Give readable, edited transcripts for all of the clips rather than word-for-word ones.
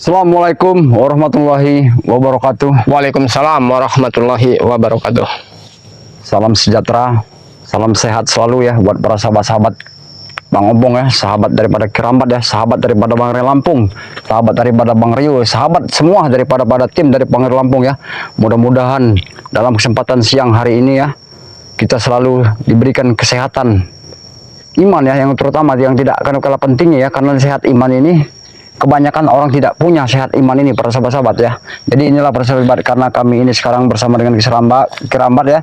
Assalamualaikum warahmatullahi wabarakatuh. Waalaikumsalam warahmatullahi wabarakatuh. Salam sejahtera, salam sehat selalu ya buat para sahabat-sahabat Bang Obong ya, sahabat daripada Kerambat ya, sahabat daripada Bang Ray Lampung, sahabat daripada Bang Rio, sahabat semua daripada tim dari Bang Ray Lampung ya. Mudah-mudahan dalam kesempatan siang hari ini ya, kita selalu diberikan kesehatan iman ya, yang terutama yang tidak akan kalah pentingnya ya, karena sehat iman ini kebanyakan orang tidak punya sehat iman ini para sahabat-sahabat ya. Jadi inilah para sahabat, karena kami ini sekarang bersama dengan Kerambat ya,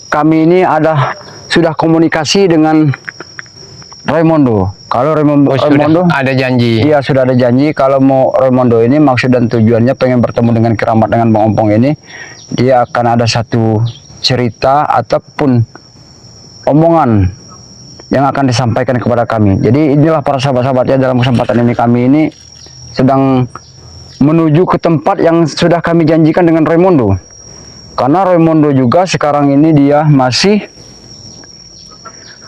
kami ini sudah komunikasi dengan Raymondo. Kalau Raymondo ada janji. Iya, sudah ada janji kalau mau Raymondo ini maksud dan tujuannya pengen bertemu dengan Kerambat dengan Bang Ompong ini, dia akan ada satu cerita ataupun omongan yang akan disampaikan kepada kami. Jadi inilah para sahabat-sahabat ya, dalam kesempatan ini kami ini sedang menuju ke tempat yang sudah kami janjikan dengan Raymondo. Karena Raymondo juga sekarang ini dia masih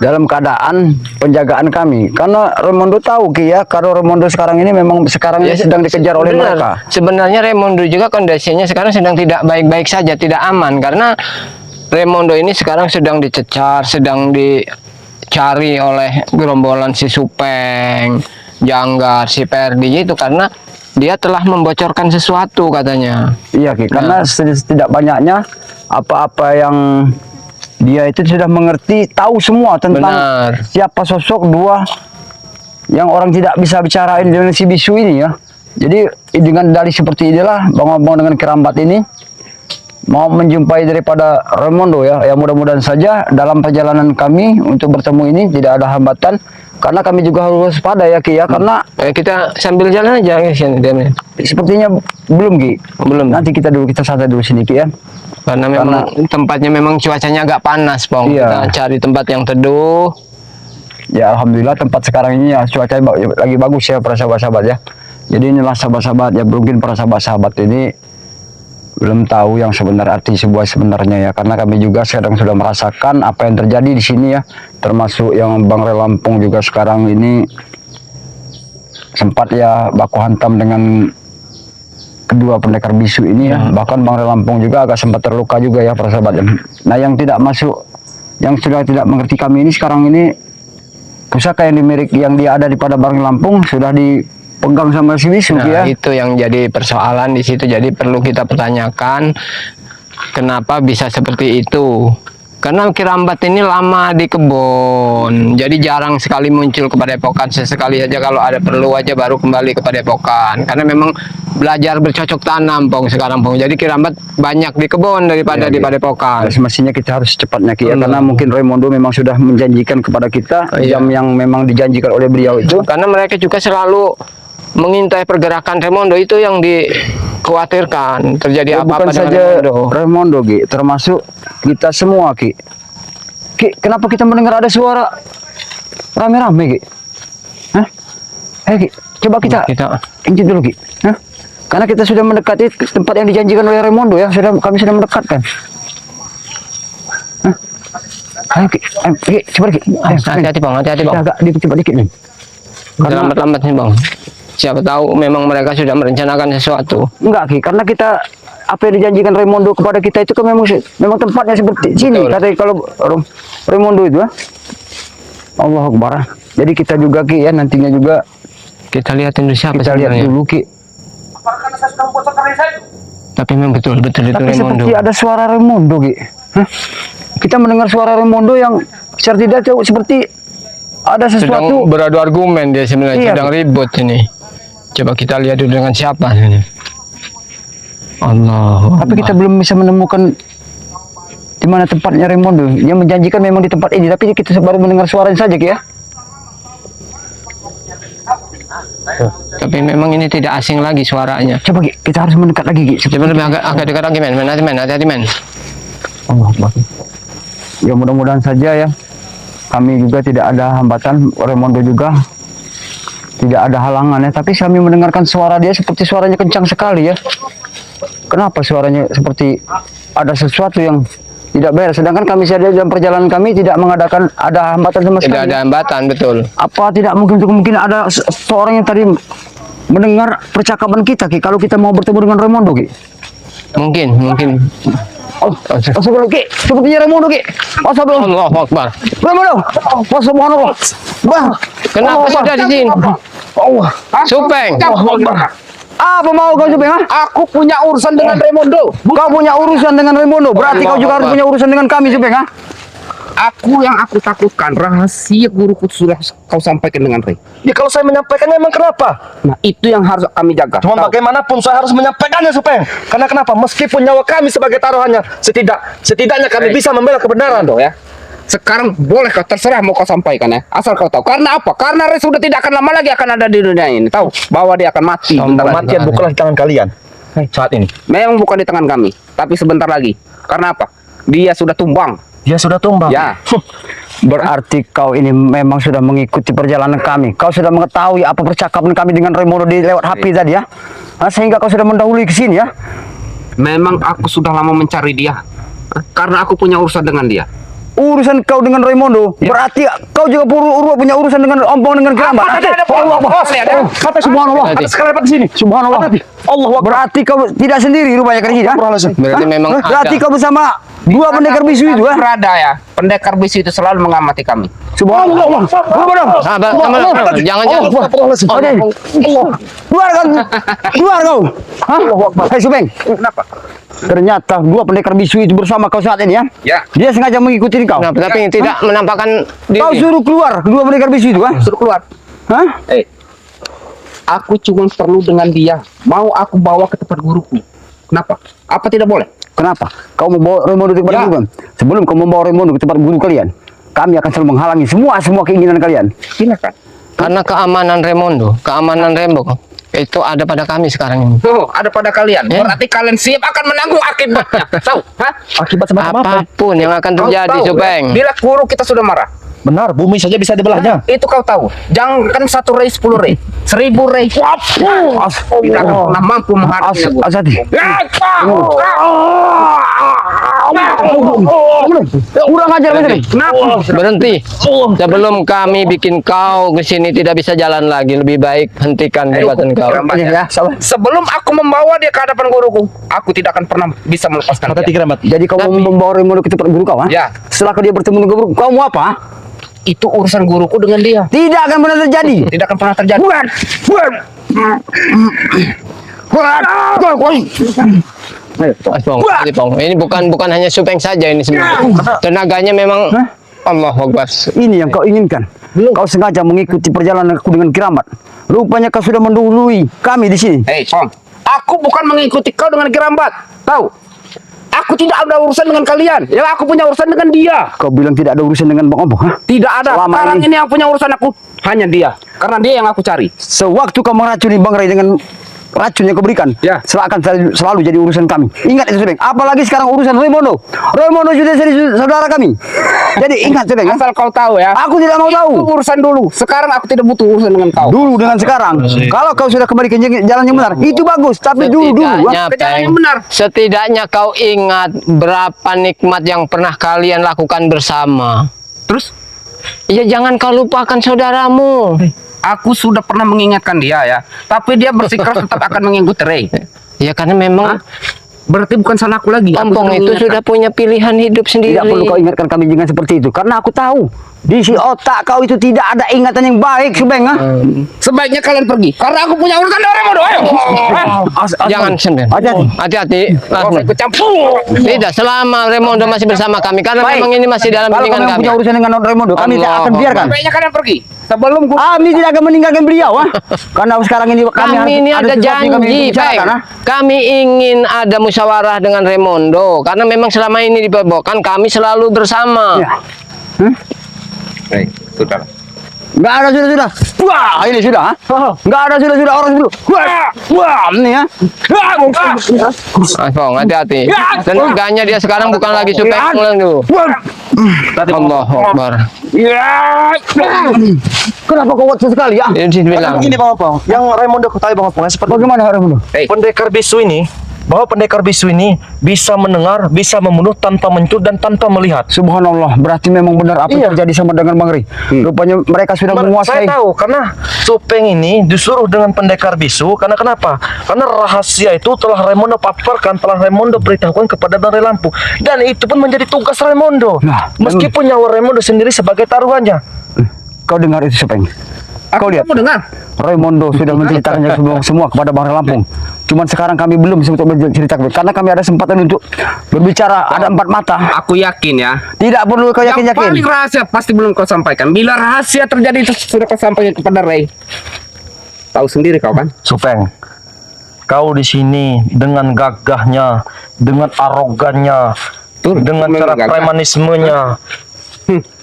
dalam keadaan penjagaan kami. Karena Raymondo tahu Ki ya, kalau Raymondo sekarang ini memang ini sedang dikejar oleh mereka. Sebenarnya Raymondo juga kondisinya sekarang sedang tidak baik-baik saja, tidak aman, karena Raymondo ini sekarang sedang dicecar, sedang dicari oleh gerombolan si Supeng, Janggar, si Perdi itu, karena dia telah membocorkan sesuatu katanya. Iya Ki, karena tidak banyaknya apa-apa yang dia itu sudah mengerti, tahu semua tentang siapa sosok dua yang orang tidak bisa bicarain dengan si bisu ini ya. Jadi dengan dalih seperti inilah Bang Obong dengan Kerambat ini mau menjumpai daripada Raymondo ya. Ya mudah-mudahan saja dalam perjalanan kami untuk bertemu ini tidak ada hambatan, karena kami juga harus waspada ya Ki ya, karena kita sambil jalan aja ya. Sepertinya belum Ki. Belum. Nanti kita santai dulu sini Ki ya. Karena memang tempatnya memang cuacanya agak panas, Bang. Iya. Kita cari tempat yang teduh. Ya alhamdulillah tempat sekarang ini ya cuacanya lagi bagus ya para sahabat-sahabat ya. Jadi inilah sahabat-sahabat ya, mungkin para sahabat-sahabat ini belum tahu yang sebenarnya arti sebenarnya ya, karena kami juga sekarang sudah merasakan apa yang terjadi di sini ya, termasuk yang Bang Ray Lampung juga sekarang ini sempat ya baku hantam dengan kedua pendekar bisu ini ya. Bahkan Bang Ray Lampung juga agak sempat terluka juga ya para sahabat. Nah yang tidak masuk, yang sudah tidak mengerti kami ini sekarang ini, pusaka yang dia ada di pada Bang Ray Lampung sudah dipegang sama si bisu ya. Itu yang jadi persoalan di situ. Jadi perlu kita pertanyakan kenapa bisa seperti itu. Karena Kerambat ini lama di kebun, jadi jarang sekali muncul ke Padepokan. Sesekali aja kalau ada perlu aja baru kembali ke Padepokan. Karena memang belajar bercocok tanam Pong sekarang Pong. Jadi Kerambat banyak di kebun daripada di Padepokan. Semestinya kita harus cepatnya Ki ya, karena mungkin Raymondo memang sudah menjanjikan kepada kita jam yang memang dijanjikan oleh beliau itu. Karena mereka juga selalu mengintai pergerakan Raymondo, itu yang dikhawatirkan terjadi apa-apa bukan saja Raymondo Ki, termasuk kita semua Ki. Ki, kenapa kita mendengar ada suara rame-rame Ki? Hah? Ki, coba kita injek dulu Ki. Hah? Karena kita sudah mendekati tempat yang dijanjikan oleh Raymondo ya, kami sudah mendekatkan. Hah? Ayo Ki, coba Ki. Hati-hati Bang, hati-hati Bang. Agak cepat dikit nih. Lambat-lambat nih Bang. Siapa tahu memang mereka sudah merencanakan sesuatu. Enggak Ki, karena kita apa yang dijanjikan Raymondo kepada kita itu kan memang tempatnya seperti sini. Katanya kalau Raymondo itu Allah Akbar. Jadi kita juga Ki ya, nantinya juga kita lihatin dulu siapa kita lihat dulu Ki. Tapi memang betul-betul itu Raymondo. Seperti ada suara Raymondo Ki. Hah? Kita mendengar suara Raymondo yang secara tidak tahu seperti ada sesuatu. Sedang beradu argumen dia sebenarnya, sedang ribut ini. Coba kita lihat dulu dengan siapa ini. Allah. Tapi kita belum bisa menemukan di mana tempatnya Raymondo. Dia menjanjikan memang di tempat ini, tapi kita baru mendengar suaranya saja Ki ya. Tapi memang ini tidak asing lagi suaranya. Coba Ki, kita harus mendekat lagi Ki. Coba lebih agak dekat lagi men, hati-hati men. Allah Akbar. Ya mudah-mudahan saja ya, kami juga tidak ada hambatan, Raymondo juga tidak ada halangannya, tapi kami mendengarkan suara dia seperti suaranya kencang sekali ya. Kenapa suaranya seperti ada sesuatu yang tidak beres, sedangkan kami dalam perjalanan kami tidak mengadakan ada hambatan sama sekali. Tidak ada hambatan, betul. Apa tidak mungkin ada seorang yang tadi mendengar percakapan kita, Ki, kalau kita mau bertemu dengan Raimundo, Ki. Mungkin. Oh, sebelum Ki, sepertinya Raimundo, Ki. Sebelum Allahu Akbar. Raimundo. Subhanallah. Bah, Kenapa sudah di sini? Allah. Supeng. Apa mau kau Supeng? Aku punya urusan dengan Raimundo. Kau punya urusan dengan Raimundo, berarti kau juga harus punya urusan dengan kami, Supeng, ha? Yang aku takutkan rahasia guruku sudah kau sampaikan dengan Ray. Ya kalau saya menyampaikannya emang kenapa? Nah, itu yang harus kami jaga. Cuma Tahu? bagaimanapun saya harus menyampaikannya Supeng. Karena kenapa? Meskipun nyawa kami sebagai taruhannya, setidaknya kami bisa membela kebenaran Raimundo ya. Sekarang boleh kau terserah mau kau sampaikan ya. Asal kau tahu. Karena apa? Karena Ray sudah tidak akan lama lagi akan ada di dunia ini. Tahu bahwa dia akan mati. Bentar lagi. Kematian bukanlah di tangan kalian saat ini. Memang bukan di tangan kami, tapi sebentar lagi. Karena apa? Dia sudah tumbang. Dia sudah tumbang. Ya. Berarti kau ini memang sudah mengikuti perjalanan kami. Kau sudah mengetahui apa percakapan kami dengan Raimundo di lewat HP tadi, ya? Sehingga kau sudah mendahului ke sini, ya? Memang aku sudah lama mencari dia. Karena aku punya urusan dengan dia. Urusan kau dengan Raimundo, berarti kau juga punya urusan dengan Ompong dengan Kerambat. Kata subhanallah. Hati. Ada sekali di sini. Subhanallah. Allah Akbar. Berarti kau tidak sendiri rupanya ke sini, ya? Berarti memang Berarti ada. kau bersama dua pendekar bisu itu, ya? Berada ya. Pendekar bisu itu selalu mengamati kami. Subhanallah. Sabar. Jangan. Oke. Keluar kau. Hah? Hei Supeng. Kenapa? Ternyata dua pendekar bisu itu bersama kau saat ini, ya? Ya. Dia sengaja mengikuti kau. Kenapa? Tapi tidak menampakkan Kau diri. suruh keluar kedua pendekar bisu itu, ha? Suruh keluar. Hah? Aku cuma perlu dengan dia. Mau aku bawa ke tempat guruku. Kenapa? Apa tidak boleh? Kenapa? Kau membawa Raimundo ke tempat Ya. guru kan? Sebelum kau membawa Raimundo ke tempat guru kalian, kami akan selalu menghalangi semua keinginan kalian. Silakan. Karena keamanan Raimundo, keamanan Rembo itu ada pada kami sekarang ini. Oh, ada pada kalian. Ya. Berarti kalian siap akan menanggung akibatnya. Tahu? Hah? Akibat semacam apa? Apapun yang akan terjadi, Tahu, Supeng. ya? Bila guru kita sudah marah. Benar, bumi saja bisa dibelahnya. Itu kau tahu. Jangan 1 Ray 10 Ray. 1000 Ray. Tidak akan pernah mampu menghadapinya guru. Asati. Kurang ajar betul. Kenapa? Berhenti. Sebelum kami bikin kau ke sini tidak bisa jalan lagi, lebih baik hentikan jabatan kau. Kerambat, Ya, sabar. Sebelum aku membawa dia ke hadapan guruku, aku tidak akan pernah bisa melepaskan Kata dia. Kerambat. Jadi kau mau membawa Raimundo ke tempat guru kau, ha? Ya. Setelah dia bertemu dengan guru, kau mau apa? Itu urusan guruku dengan dia. Tidak akan pernah terjadi. Tidak akan pernah terjadi. Pong, ini bukan hanya Supeng saja ini sebenarnya. Tenaganya memang Allahu Akbar. Ini yang kau inginkan. Kau sengaja mengikuti perjalanan aku dengan Kerambat. Rupanya kau sudah mendahului kami di sini. Hei, Pong. Aku bukan mengikuti kau dengan Kerambat. Tahu? Aku tidak ada urusan dengan kalian. Yang aku punya urusan dengan dia. Kau bilang tidak ada urusan dengan Bang Ompong, ha? Tidak ada. Selama Sekarang ini- ini yang punya urusan aku hanya dia. Karena dia yang aku cari. Sewaktu kau meracuni Bang Ray dengan racun yang kau berikan, Ya. akan selalu jadi urusan kami. Ingat itu, Supeng. Apalagi sekarang urusan Raimundo. Raimundo sudah jadi saudara kami. Jadi ingat, Supeng, ya. Asal kau tahu ya. Aku tidak mau Itu tahu. urusan dulu. Sekarang aku tidak butuh urusan dengan kau. Dulu dengan sekarang. Kalau kau sudah kembali ke jalan yang benar, itu bagus. Tapi dulu, Setidaknya, Ke jalan Peng, yang benar. setidaknya kau ingat berapa nikmat yang pernah kalian lakukan bersama. Terus Ya jangan kau lupakan saudaramu. aku sudah pernah mengingatkan dia ya. Tapi dia bersikeras tetap akan mengikuti Ray. Ya karena memang Berarti bukan salah aku lagi. Aku Ompong itu mengingatkan. sudah punya pilihan hidup sendiri. tidak perlu kau ingatkan kami dengan seperti itu. Karena aku tahu di si otak kau itu tidak ada ingatan yang baik, Supeng, ha? Sebaiknya kalian pergi. Karena aku punya urusan dengan Raimundo. Ayo. Jangan sendiri. Hati-hati. Hati-hati. Kau saya ikut campur. Tidak, selama Raimundo masih bersama kami karena Baik. memang ini masih dalam Kalau bimbingan kau kami. punya urusan dengan Raimundo, kami tidak akan Allah. biarkan. Sebaiknya kalian pergi. Sebelum guru Kami tidak akan meninggalkan beliau, ha? Karena sekarang ini Kami ini ada sesuatu yang kami janji, bicarakan, Peng. ha? Kami ingin ada musyawarah dengan Raimundo karena memang selama ini diperbokan kami selalu bersama. Ya. Baik, sudah. Enggak ada sudah. Wah, ini sudah, ha? Enggak ada sudah orang dulu. Wah, ini, ha? Ompong, hati-hati. Dan teganya dia sekarang bukan lagi Supeng dulu. Allahu Akbar. Kenapa kau kuat sekali, ya? Ini bilang. Begini Bang Opong, yang Raimundo ketahui Bang Opong, seperti Bagaimana Raimundo? Hei, pendekar bisu ini bahwa pendekar bisu ini bisa mendengar, bisa membunuh tanpa mencuri dan tanpa melihat. Subhanallah, berarti memang benar apa Iya. yang terjadi sama dengan Bang Ri. Rupanya mereka sudah Saya menguasai. tahu karena Supeng ini disuruh dengan pendekar bisu karena kenapa? Karena rahasia itu telah Raimundo paparkan, telah Raimundo beritahukan kepada Bang Ri Lampung dan itu pun menjadi tugas Raimundo. Nah, Meskipun nyawa Raimundo sendiri sebagai taruhannya. Kau dengar itu Supeng? Kau lihat? Kamu dengar? Raimundo sudah menceritakannya semua kepada Bang Ri Lampung. Cuman sekarang kami belum sempat menceritakan karena kami ada kesempatan untuk berbicara. Ada 4 mata. Aku yakin ya. Tidak perlu kau Yang yakin-yakin. paling rahasia pasti belum kau sampaikan. Bila rahasia terjadi itu sudah kau sampaikan kepada Ray. Tahu sendiri kau kan? Supeng, kau di sini dengan gagahnya, dengan arogannya, dengan memang cara gagah. premanismenya.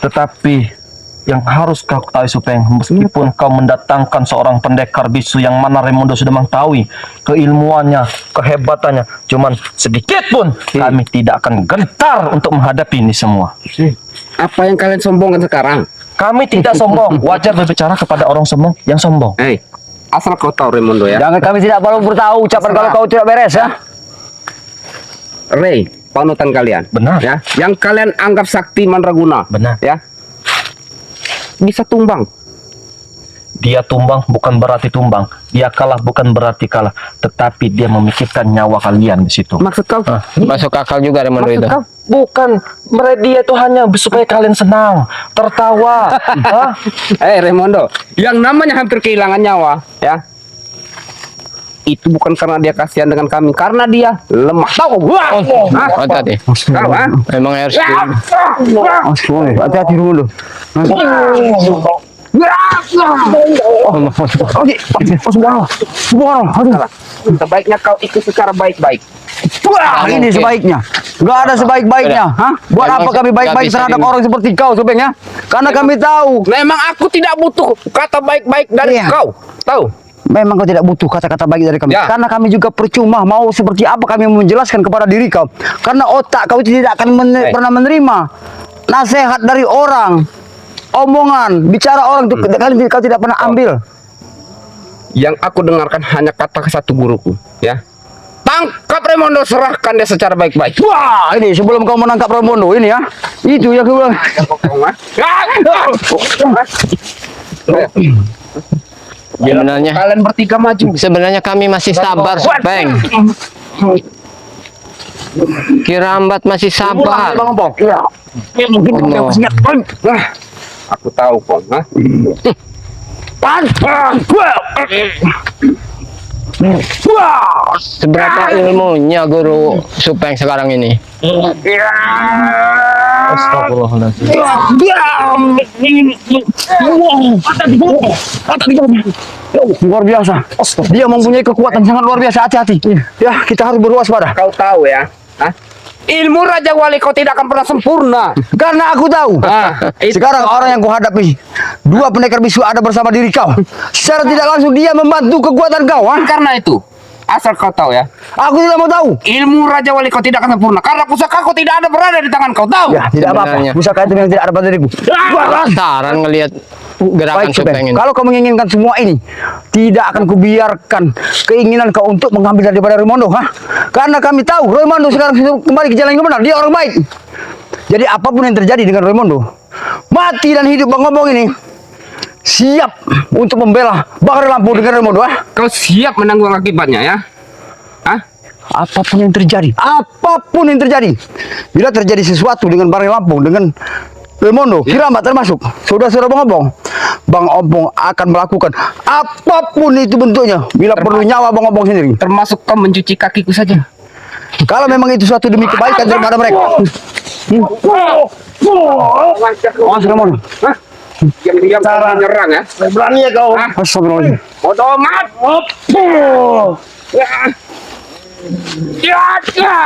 Tetapi yang harus kau ketahui Supeng, meskipun kau mendatangkan seorang pendekar bisu yang mana Raimundo sudah mengetahui keilmuannya, kehebatannya, cuman sedikit pun kami tidak akan gentar untuk menghadapi ini semua. Apa yang kalian sombongkan sekarang? Kami tidak sombong, wajar berbicara kepada orang sombong yang sombong. Hei, asal kau tahu Raimundo ya. Jangan kami tidak perlu bertahu ucapan kalau kau tidak beres ya. Ray, panutan kalian. Benar. Ya, yang kalian anggap sakti mandraguna. Benar. Ya. Bisa tumbang. Dia tumbang bukan berarti tumbang, dia kalah bukan berarti kalah, tetapi dia memikirkan nyawa kalian di situ. Maksud kau? Masuk akal juga Raimundo Maksud itu. kau? Bukan, dia itu hanya supaya kalian senang, tertawa. Hah? Raimundo, yang namanya hampir kehilangan nyawa, ya. Itu bukan karena dia kasihan dengan kami, karena dia lemah. Tahu? Wah. Hah? Hati-hati. Kau, ha? Memang harus Hati-hati dulu. Subhanallah. Sebaiknya kau ikut secara baik-baik. Wah, ini mungkin. sebaiknya. Enggak ada sebaik-baiknya, hah? Buat Memang apa kami nggak baik-baik bisa terhadap di- orang seperti kau, Supeng ya? Karena kami tahu. Memang aku tidak butuh kata baik-baik dari Iya. kau. Tahu? Memang kau tidak butuh kata-kata baik dari kami. Ya. Karena kami juga percuma mau seperti apa kami menjelaskan kepada diri kau. Karena otak kau itu tidak akan pernah menerima nasihat dari orang, omongan, bicara orang itu kau tidak pernah ambil. Yang aku dengarkan hanya kata satu guruku, ya. Tangkap Raimundo, serahkan dia secara baik-baik. Wah, ini sebelum kau menangkap Raimundo ini ya. Itu yang kau bilang. sebenarnya. Kalian bertiga maju. Sebenarnya kami masih sabar, Supeng. Kirambat masih sabar. Bang Opong. Iya. Mungkin Oh. kau ingat. Nah, aku tahu kok, ha? Seberapa ilmunya guru Supeng sekarang ini? Astagfirullahaladzim. Luar biasa. Dia mempunyai kekuatan sangat luar biasa. Hati-hati. Ya, kita harus berwaspada. Kau tahu ya, ha? Ilmu Raja Wali kau tidak akan pernah sempurna. Karena aku tahu. Itu Sekarang orang yang kuhadapi, 2 pendekar bisu ada bersama diri kau. Secara tidak langsung dia membantu kekuatan kau. Ha? karena itu, asal kau tahu ya, Aku tidak mau tahu. ilmu Raja Wali kau tidak akan sempurna karena pusaka kau tidak ada berada di tangan kau, tahu? Ya, tidak apa-apa. Sebenarnya. Pusaka itu memang tidak ada pada diriku. Penasaran ngelihat gerakan Baik, Supeng Supeng. ini. Kalau kau menginginkan semua ini, tidak akan kubiarkan keinginan kau untuk mengambil daripada Raimundo, ha? Karena kami tahu Raimundo sekarang sudah kembali ke jalan yang benar. Dia orang baik. Jadi apapun yang terjadi dengan Raimundo, mati dan hidup Bang Ngomong ini siap untuk membela Bang Lampung dengan Raimundo, ha? Kau siap menanggung akibatnya ya? Hah? Apapun yang terjadi, bila terjadi sesuatu dengan Bang Lampung, dengan Raimundo, Kirambat termasuk saudara-saudara Bang Opong akan melakukan apapun itu bentuknya, bila perlu nyawa Bang Opong sendiri. Termasuk kau mencuci kakiku saja. Kalau memang itu suatu demi kebaikan daripada mereka. Awas Raimundo. Diam-diam kau menyerang ya? Berani ya kau. Astagfirullahaladzim. Bodoh amat. Ya. Ya, ya.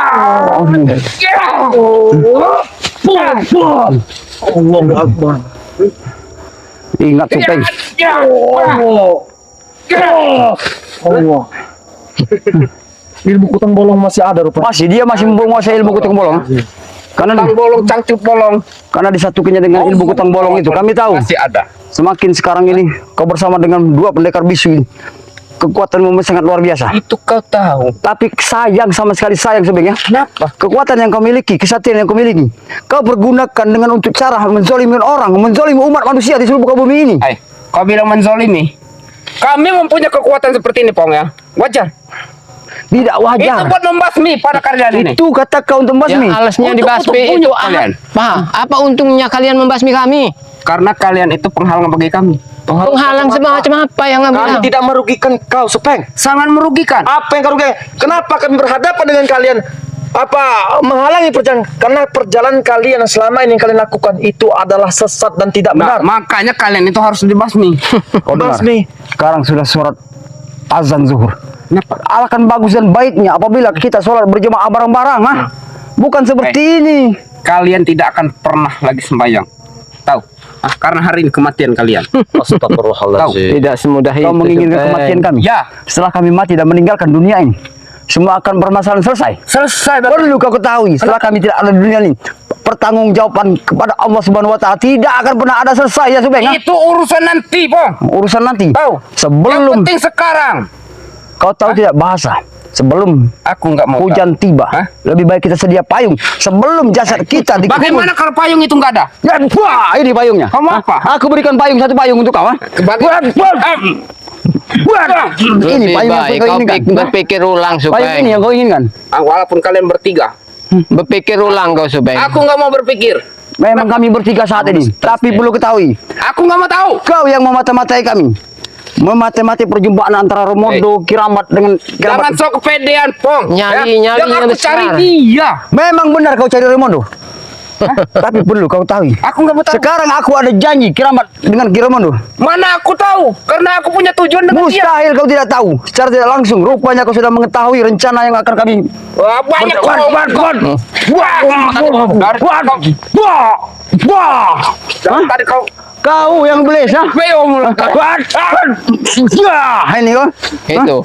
Allahu Akbar. Ingat Supeng. Allah. Ilmu kutang bolong masih ada rupanya. Dia masih menguasai ilmu kutang bolong. Karena Tang bolong, cangcup bolong. karena disatukannya dengan ilmu kutang bolong itu, kami tahu. Masih ada. Semakin sekarang ini kau bersama dengan 2 pendekar bisu ini, kekuatanmu sangat luar biasa. Itu kau tahu. Tapi sayang, sama sekali sayang sebenarnya. Kenapa? Kekuatan yang kau miliki, kesatian yang kau miliki, kau pergunakan dengan untuk cara menzolimi orang, menzolimi umat manusia di seluruh muka bumi ini. Hai, kau bilang menzolimi. Kami mempunyai kekuatan seperti ini, Pong ya. Wajar. Tidak Itu wajar. buat membasmi pada kalian ini. Itu kata kau untuk Yang membasmi. alasnya Untuk dibasmi itu punyuk kalian. apa untungnya kalian membasmi kami? Karena kalian itu penghalang bagi kami. Penghalang semacam apa yang Kami bilang? tidak merugikan kau, Supeng. Sangat merugikan. Apa yang kau rugikan? Kenapa kami berhadapan dengan kalian? Apa menghalangi perjalanan? Karena perjalanan kalian yang selama ini yang kalian lakukan itu adalah sesat dan tidak Nah, benar. makanya kalian itu harus dibasmi. Kau dengar? Basmi. Sekarang sudah surat azan zuhur. Kenapa? Alahkan bagus dan baiknya apabila kita sholat berjamaah bareng-bareng, ah. Bukan seperti ini. Kalian tidak akan pernah lagi sembahyang. Tahu? Karena hari ini kematian kalian. Astagfirullahaladzim. Tidak semudah itu. Kau menginginkan Supeng. kematian kami. Ya. Setelah kami mati dan meninggalkan dunia ini, semua akan permasalahan selesai. Selesai. Perlu kau ketahui, setelah kami tidak ada di dunia ini, pertanggungjawaban kepada Allah Subhanahu wa taala tidak akan pernah ada selesai ya, Subeng. Itu urusan nanti, Pong. Urusan nanti. Tahu? Yang Sebelum penting sekarang. kau tahu tidak bahasa, sebelum Aku nggak mau. hujan tiba, Hah? lebih baik kita sedia payung sebelum jasad kita dikubur. Bagaimana kalau payung itu nggak ada? Ya, wah, ini payungnya. Kamu Hah? apa? Aku berikan payung, satu payung untuk kau, ha? Ini Lebih payung yang baik kau kau inginkan. berpikir ulang, Payung ini Supeng. yang kau inginkan. Walaupun kalian bertiga, Berpikir ulang kau, Supeng. aku nggak mau berpikir. Memang kami bertiga saat ini, tapi perlu ketahui, Aku nggak mau tahu. kau yang memata-matai kami, memata-matai perjumpaan antara Romondo, Kiramat dengan Jangan Kiramat. sok kepedean, Pong. Nyali Yang aku besar. cari dia. Memang benar kau cari Romondo. Tapi perlu kau tahu, Aku nggak mau tahu. sekarang aku ada janji Kiramat dengan Kiramondo. Mana aku tahu? Karena aku punya tujuan dengan dia. Mustahil kau tidak tahu. Secara tidak langsung, rupanya kau sudah mengetahui rencana yang akan kami. Wah, banyak orang. Tadi kau Kau yang beles, ha? beo mulu. Ini kau. Itu.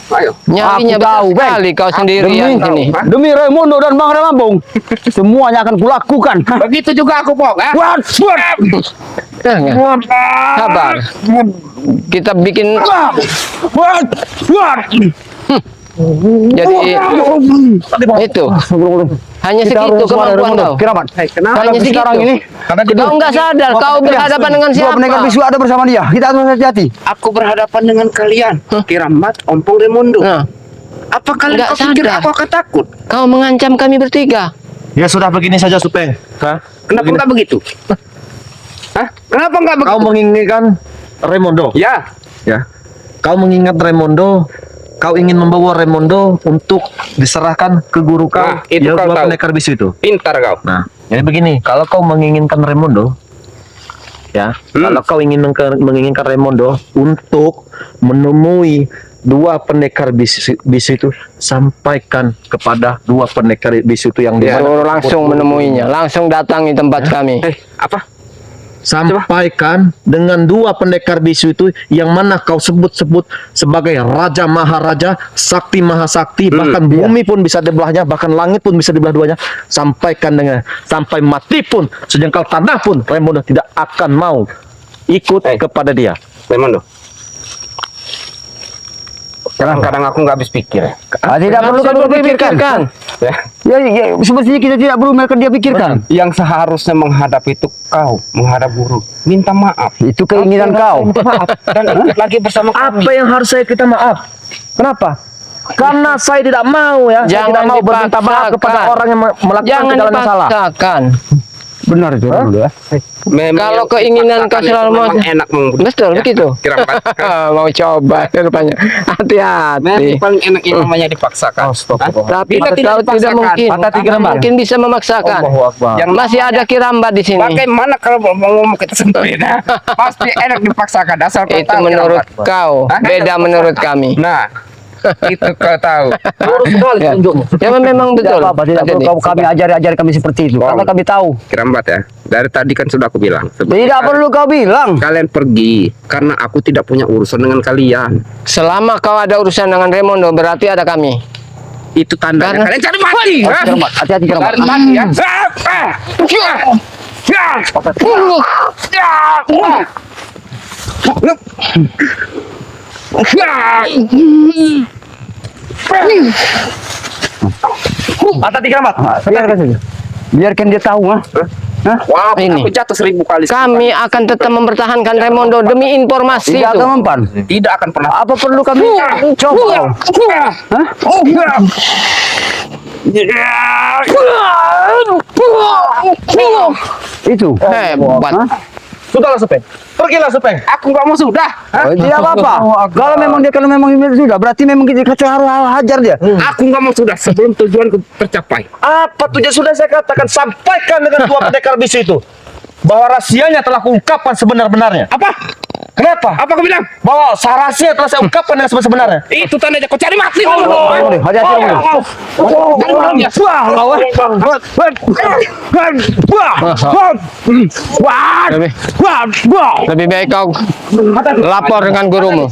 Ayo. Nyalinya Aku tahu, besar sekali kau sendirian sini. Demi Raimundo dan Bang Relambung, semuanya akan kulakukan. Begitu juga aku, Pong. Jangan. Sabar. Kita bikin jadi itu. Hanya segitu kemampuan kau. Kiramat. Hanya Tapi sekarang segitu. ini, Kau nggak sadar kau berhadapan dengan dua pendekar siapa? bisu ada bersama dia. Kita harus hati-hati. Aku berhadapan dengan kalian. Kiramat, Ompong Raimundo. Nah, Apa kalian Nggak kau pikir sadar. aku akan takut? kau mengancam kami bertiga. Ya sudah begini saja, Supeng. Hah? Kenapa nggak begitu? Hah? Kenapa nggak begitu? Kau menginginkan Raimundo. Ya. Ya. Kau mengingat Raimundo. Kau ingin membawa Raimundo untuk diserahkan ke guru kau. Nah, itu yang kau dua tahu. pendekar bisu itu. Pintar kau. Nah, jadi begini, kalau kau menginginkan Raimundo, ya, kalau kau menginginkan Raimundo untuk menemui dua pendekar bisu itu, sampaikan kepada dua pendekar bisu itu yang di mana Suruh langsung menemuinya, langsung datangi tempat kami. Apa? sampaikan dengan dua pendekar bisu itu yang mana kau sebut-sebut sebagai Raja Maharaja, Sakti Mahasakti, bahkan bumi pun bisa dibelahnya, bahkan langit pun bisa dibelah duanya. Sampaikan dengan sampai mati pun, sejengkal tanah pun Raimundo tidak akan mau ikut kepada dia. Raimundo. Kadang-kadang aku nggak habis pikir. Tidak perlu kamu pikirkan. Ya, sepertinya kita tidak perlu mereka dia pikirkan. Yang seharusnya menghadap itu kau, menghadap guru. Minta maaf. Itu keinginan kau. Dan ikut lagi bersama kami. Apa yang harus saya kita maaf? Kenapa? Karena saya tidak mau ya, saya tidak mau berminta maaf kepada orang yang melakukan Jangan kesalahan yang salah. dipaksakan. Benar itu dulu ya. Memang Kalau yang keinginan dipaksakan kau selalu itu memang mau- enak Betul, begitu. Kiramat. Mau coba rupanya. Hati-hati. Memang paling enak yang namanya dipaksakan. Tapi Bila kau tidak tahu tidak dipaksakan, mungkin. maka Tidak mungkin bisa memaksakan. Allahu Akbar. Yang Masih ada kirambat di sini. Bagaimana kalau mau ngomong kita sendiri? Pasti enak dipaksakan. Asal kau Itu tahu menurut Kiramat. kau, Hah? beda menurut kami. Nah, itu kau tahu. Ya, ya memang betul. Tidak apa-apa, tidak Pak perlu Dedi. kami ajari kami seperti itu. Karena kami tahu. Kirambat ya. Dari tadi kan sudah aku bilang. Tidak perlu kau bilang. Kalian pergi karena aku tidak punya urusan dengan kalian. Selama kau ada urusan dengan Raimundo, berarti ada kami. Itu tandanya Karena- kalian cari mati. ha? Kiramat, hati-hati Kiramat. Cari mati ya. Tadi Keramat. Biarkan saja. Biarkan dia tahu, ah. Hah? Wah, Ini. aku jatuh 1000 kali. Kami akan tetap mempertahankan Raimundo demi informasi Tidak itu. akan mempan. Tidak akan pernah. Apa perlu kami coba? Hah? Itu. Hebat. Hah? Sudahlah Supeng. Pergilah Supeng. Aku nggak mau sudah. Oh, tidak apa-apa. Kalau memang ini sudah, berarti memang kita harus hajar dia. Aku nggak mau sudah sebelum tujuanku tercapai. Apa tujuan sudah saya katakan, sampaikan dengan dua pendekar bisu itu bahwa rahasianya telah kuungkapkan sebenar-benarnya. Apa? Kenapa? Apa kau bilang? Bahwa rahasia telah saya ungkapkan dengan sebenar-benarnya. Itu tandanya kau cari mati. Hati-hati. Lebih baik kau lapor dengan gurumu.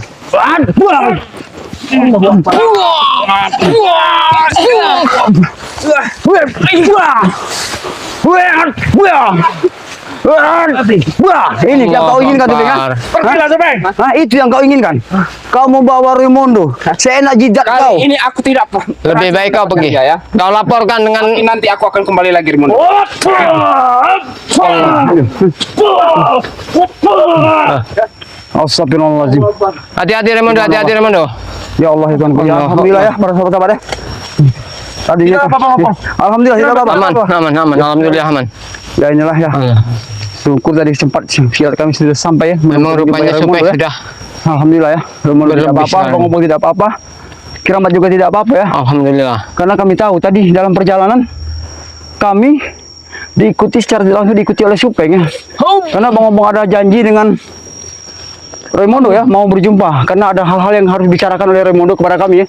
Ini yang kau inginkan tuh, kan? Pergilah Supeng. Nah, itu yang kau inginkan. Kau mau bawa Raimundo. Seenak jidat kau. Kali ini aku tidak Lebih baik kau pergi. Ya. Kau laporkan dengan Nanti aku akan kembali lagi, Raimundo. Astagfirullahaladzim. hati-hati Raimundo, hati-hati Raimundo. Ya Allah, ya Tuhan. Ya, alhamdulillah ya, para sahabat-sahabat ya. Tadi Tidak apa-apa. Alhamdulillah tidak apa-apa. Aman, alhamdulillah aman. Ya inilah ya. Syukur tadi sempat sial kami sudah sampai ya. Memang rupanya Raimundo, supaya ya. sudah. Alhamdulillah ya. Raimundo tidak Berlebih apa-apa, sekali. Bang tidak apa-apa. Keramat juga tidak apa-apa ya. Alhamdulillah. Karena kami tahu tadi dalam perjalanan kami diikuti secara langsung diikuti oleh Supeng ya. Karena Bang ada janji dengan Raimundo ya, mau berjumpa karena ada hal-hal yang harus dibicarakan oleh Raimundo kepada kami ya.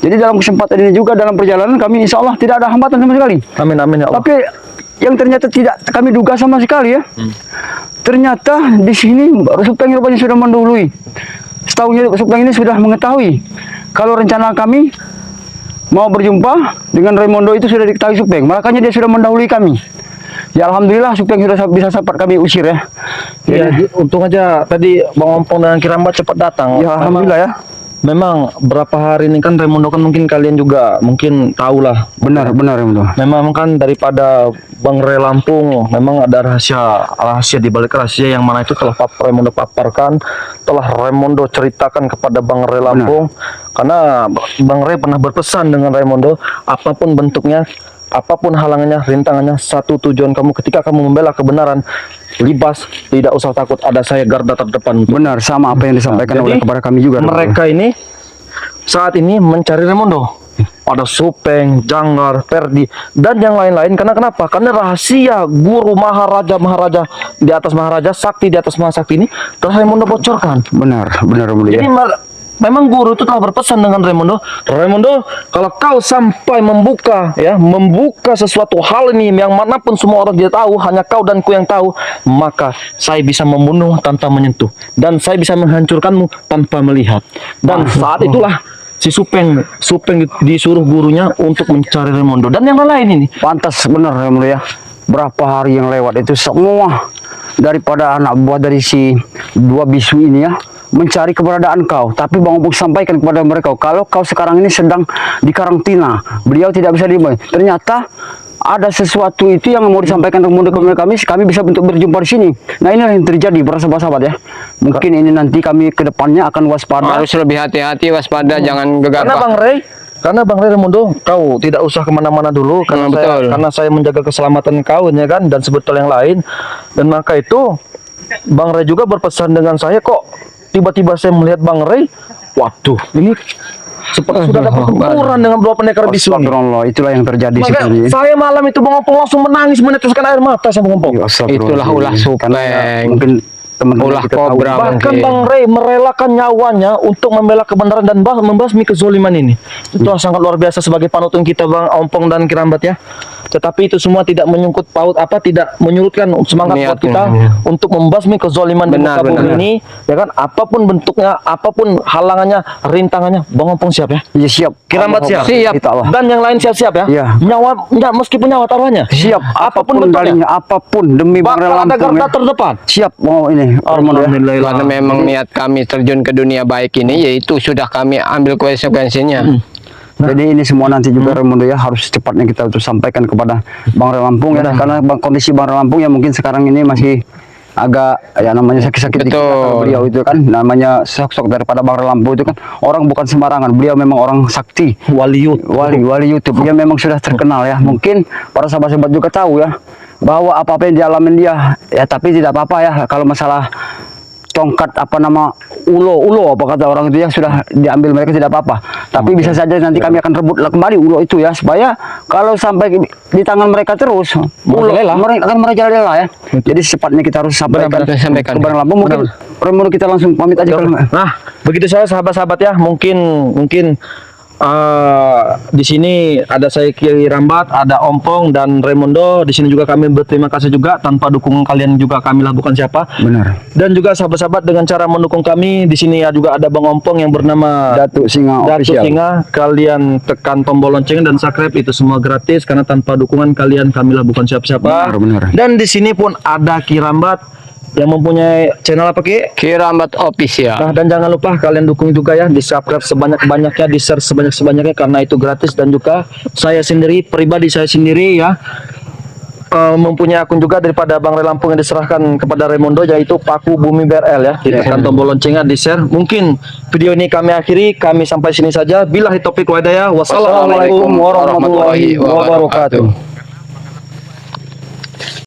Jadi dalam kesempatan ini juga dalam perjalanan kami insya Allah tidak ada hambatan sama sekali. Amin amin ya Allah. Tapi yang ternyata tidak kami duga sama sekali ya. Ternyata di sini Supeng rupanya sudah mendahului. Setahu Supeng ini sudah mengetahui kalau rencana kami mau berjumpa dengan Raimundo itu sudah diketahui Supeng. Makanya dia sudah mendahului kami. Ya alhamdulillah Supeng sudah bisa sempat kami usir ya. Iya, untung aja tadi Bang Ompong dan Kirambat cepat datang. Ya alhamdulillah ya. Memang berapa hari ini kan Raimundo kan mungkin kalian juga mungkin tahu lah. Benar Raimundo. Memang kan daripada Bang Ray Lampung, memang ada rahasia di balik rahasia yang mana itu telah Raimundo paparkan, telah Raimundo ceritakan kepada Bang Ray Lampung. Karena Bang Ray pernah berpesan dengan Raimundo, apapun bentuknya, apapun halangannya, rintangannya, satu tujuan kamu ketika kamu membela kebenaran, libas, tidak usah takut, ada saya garda terdepan. Benar sama apa yang disampaikan oleh kepada kami juga. Mereka ini saat ini mencari Raimundo. Ada Supeng, Janggar, Perdi, dan yang lain-lain. Karena kenapa? Karena rahasia guru Maharaja di atas Maharaja, Sakti di atas Mahasakti ini telah Raimundo bocorkan. Benar Raimundo Jadi ya. memang guru itu telah berpesan dengan Raimundo, kalau kau sampai membuka sesuatu hal ini yang manapun semua orang tidak tahu, hanya kau dan ku yang tahu, maka saya bisa membunuh tanpa menyentuh dan saya bisa menghancurkanmu tanpa melihat. Dan saat itulah si Supeng disuruh gurunya untuk mencari Raimundo dan yang lain ini. Pantas benar Raimundo ya. Berapa hari yang lewat itu semua daripada anak buah dari si dua bisu ini ya mencari keberadaan kau, tapi Bang Ompong sampaikan kepada mereka kalau kau sekarang ini sedang di karantina, beliau tidak bisa dimulai. Ternyata ada sesuatu itu yang mau disampaikan kepada kami bisa untuk berjumpa di sini. Nah inilah yang terjadi para sahabat-sahabat ya. Mungkin ini nanti kami ke depannya akan waspada. Harus lebih hati-hati, waspada, jangan gegabah. Karena Bang Ray Raimundo, kau tidak usah kemana-mana dulu karena saya menjaga keselamatan kau ya kan, dan sebetulnya yang lain. Dan maka itu Bang Ray juga berpesan dengan saya, kok tiba-tiba saya melihat Bang Ray, waduh ini seperti sudah ada pertempuran dengan dua pendekar bisu ini. Astagfirullah, itulah yang terjadi Maka sebenarnya. saya malam itu Bang Ompong langsung menangis meneteskan air mata saya Bang Ompong. Ya, astagfirullah. Itulah ulah Karena ya, Supeng. mungkin teman-teman Ulah kita tahu. kobra. Bahkan mungkin. Bang Ray merelakan nyawanya untuk membela kebenaran dan membasmi kezoliman ini. Itu sangat luar biasa sebagai panutan kita Bang Ompong dan Kirambat ya. Tetapi itu semua tidak menyangkut paut tidak menyurutkan semangat buat kita untuk membasmi kezoliman di muka bumi ini, ya kan? Apapun bentuknya, apapun halangannya, rintangannya, Bang Ompong siap ya? Ya siap. Kirambat siap. Kita Allah. Dan yang lain siap-siap ya. Iya. Nyawa meskipun nyawa taruhannya. Siap. Apapun Apapun bentuknya. apapun demi Bang Ray Bakal ada Lampung garda ya. terdepan. Siap mau ini. nih. Raimundo, ya. Alhamdulillah. Karena memang niat kami terjun ke dunia baik ini, yaitu sudah kami ambil konsekuensinya. Jadi ini semua nanti juga Raimundo ya harus cepatnya kita untuk sampaikan kepada Bang Ray Lampung ya, karena kondisi Bang Ray Lampung ya mungkin sekarang ini masih agak ya namanya sakit-sakit dikit ya, Betul. kalau beliau itu kan namanya sosok daripada Bang Ray Lampung itu kan orang bukan sembarangan, beliau memang orang sakti, wali YouTube, dia memang sudah terkenal ya. Mungkin para sahabat-sahabat juga tahu ya bahwa apa-apa yang dialamin dia ya, tapi tidak apa-apa ya kalau masalah tongkat apa nama ulo apa kata orang itu ya sudah diambil mereka tidak apa-apa, tapi bisa saja nanti kami akan rebut kembali ulo itu ya, supaya kalau sampai di tangan mereka terus ulo mereka akan merajalela ya. Jadi secepatnya kita harus sampaikan sampaikan. ke Bang Lampung. Mungkin Raimundo kita langsung pamit aja kalau Nah, begitu saya sahabat-sahabat ya, mungkin di sini ada saya Kiai Rambat, ada Ompong dan Raimundo. Di sini juga kami berterima kasih juga, tanpa dukungan kalian juga kami lah bukan siapa. benar. Dan juga sahabat-sahabat dengan cara mendukung kami, di sini ya juga ada Bang Ompong yang bernama Datuk Singa Datuk Official. Singa. Kalian tekan tombol lonceng dan subscribe, itu semua gratis karena tanpa dukungan kalian kami lah bukan siapa-siapa. Benar. Dan di sini pun ada Ki Rambat yang mempunyai channel apa Ki? Kirambat Official. Nah, dan jangan lupa kalian dukung juga ya, di subscribe sebanyak-banyaknya, di share sebanyak-banyaknya karena itu gratis. Dan juga saya sendiri, pribadi saya sendiri ya, mempunyai akun juga daripada Bang Ray Lampung yang diserahkan kepada Raimundo, yaitu Paku Bumi BRL ya. Ditekan tombol loncengnya, di share. Mungkin video ini kami akhiri, kami sampai sini saja. Billahi taufiq wal hidayah. Wassalamualaikum warahmatullahi wabarakatuh.